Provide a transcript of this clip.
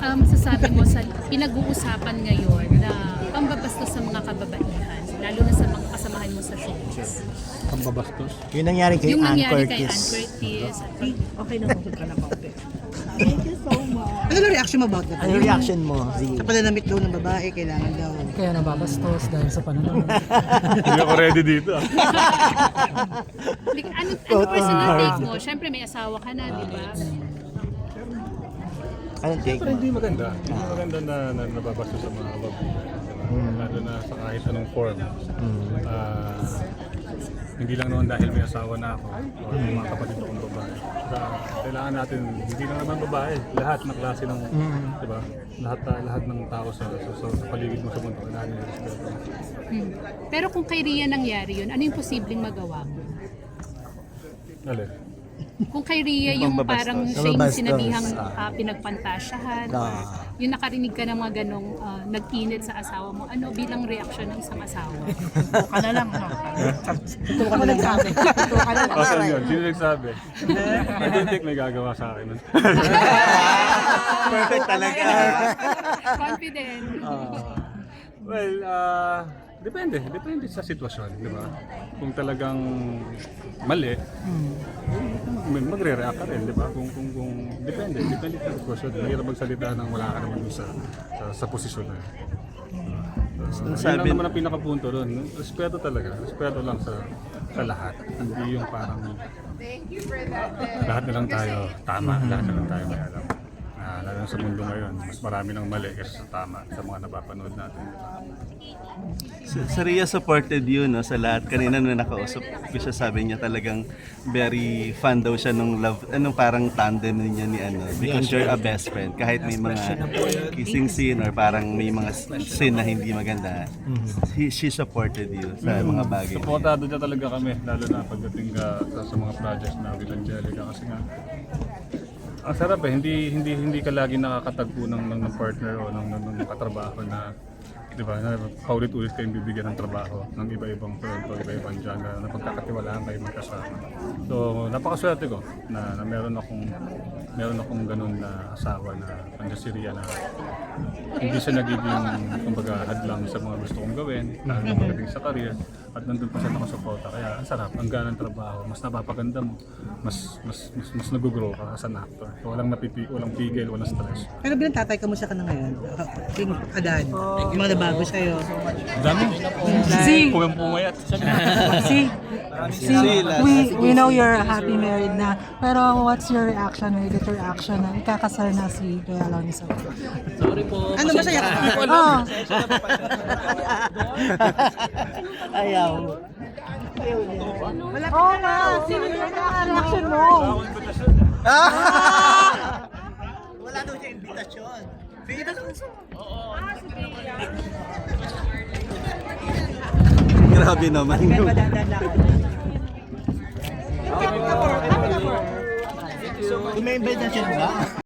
masasabi mo sa pinag-uusapan ngayon na pambabastos sa mga kababaihan, lalo na sa mga kasamahan mo sa showbiz? Pambabastos? Yung nangyari kay Yung Ann nangyari kay Curtis. Ann Curtis. Okay na ka na konti. Thank you so much. Ano yung reaction mo about that? Ano yung reaction mo? Sige. Sa pananamit daw ng babae, kailangan daw. Kaya nababastos dahil sa pananamit. Hindi ako ready dito. Ano personal take mo? Siyempre may asawa ka na, di ba? Anong take Pero mo? hindi maganda. Hindi maganda na nababastos sa mga babae. Lalo na sa kahit anong form. Hindi lang naman dahil may asawa na ako o yung mga kapatid kong babae. Kailangan natin, hindi lang naman babae, lahat ng klase ng, di ba? Lahat ng tao sa paligid mo sa mundo, kailangan nila respeto. Pero kung kay Rhea nangyari yun, ano yung posibleng magawa mo? Dali. Kung kay Rhea yung parang siya yung Pambabastos. sinabihang pinagpantasyahan, yung nakarinig ka ng mga ganong nag-init sa asawa mo, ano bilang reaksyon ng isang asawa? Ka na lang, ha? Ito ka na lang. Ito ka na lang. O saan yun? Sino nagsabi? I don't think may gagawa sa akin. Perfect talaga. Confident. Well, depende. Depende sa sitwasyon, di ba? Kung talagang mali, magre-react ka rin, di ba? Kung depende sa sitwasyon. Mahirap magsalita nang wala ka naman sa posisyon na yun. Yun lang naman ang pinakapunto doon. Respeto talaga. Respeto lang sa lahat. Hindi yung parang lahat na lang tayo tama, lahat na lang tayo may alam. Lalo sa mundo ngayon, mas marami ng mali kaysa sa tama sa mga napapanood natin. Sa Rhea supported yun, no, sa lahat. Kanina nung nakausap ko siya, sabi niya talagang very fan daw siya nung love, anong parang tandem niya ni ano, because you're a best friend. Kahit may mga kissing scene or parang may mga scene na hindi maganda, she supported you sa mga bagay. Supportado niya talaga kami, lalo na pagdating sa mga projects na with Angelica kasi nga ang sarap hindi ka lagi nakakatagpo ng partner o ng katrabaho na, di ba, na paulit-ulit kayong bibigyan ng trabaho ng iba-ibang firm o iba-ibang genre na pagkakatiwalaan kayo magkasama. So, napakaswerte ko na meron akong ganun na asawa na nandiyan si Rhea na hindi siya nagiging kumbaga hadlang sa mga gusto kong gawin, lalo na pagdating sa career, at nandun pa siya nakasuporta. Kaya ang sarap, ang ganang trabaho, mas napapaganda mo, mas nag-grow ka as an actor. So, walang pigil, walang stress. Pero bilang tatay ka mo sa kanang ngayon, King Adan, yung mga nabago sa'yo. Dami. Si, Pumayat. We know you're happy married na. Pero what's your reaction or your reaction na ikakasal na si Kuya Alonzo? ano masaya ka? Oh, Ayaw. oo nga. Sino yung reaction mo? Wala daw siya invitasyon. Grabe naman. Kung may invitasyon ba?